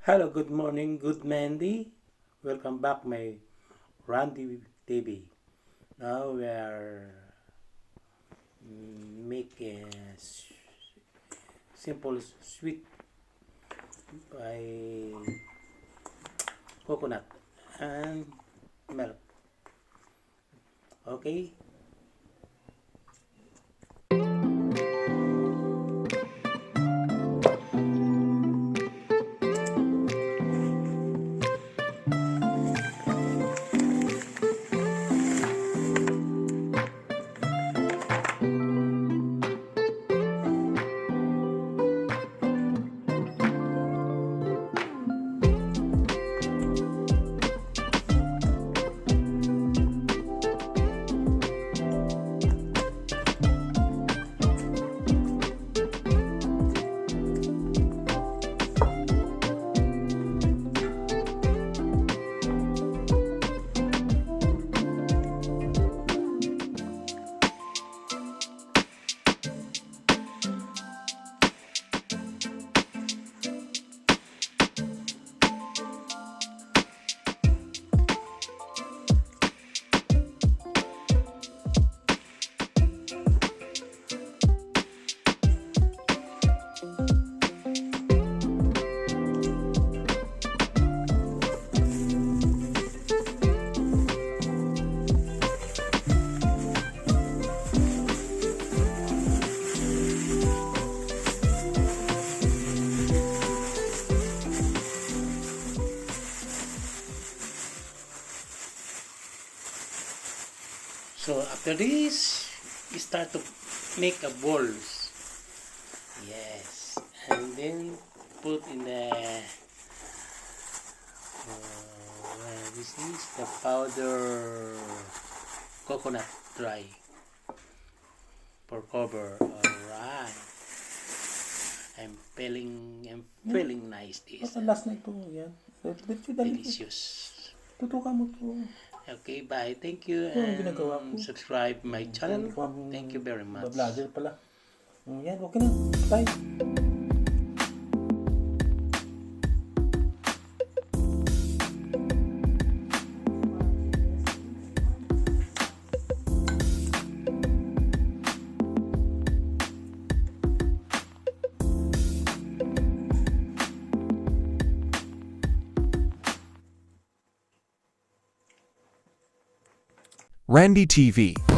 Hello, good morning, good Mandy. Welcome back, my Randy TV. Now we are making simple sweet by coconut and milk. Okay. So after this, you start to make a balls. Yes, and then put in the this is the powder coconut dry for cover. Alright. I'm feeling nice this. Last na ito. Yan. Delicious. Tutukan mo to. Okay, bye. Thank you Ito ang ginagawa ko. and subscribe my channel. Thank you very much. Vlogger pala. Yan, okay na. Bye. Randy TV.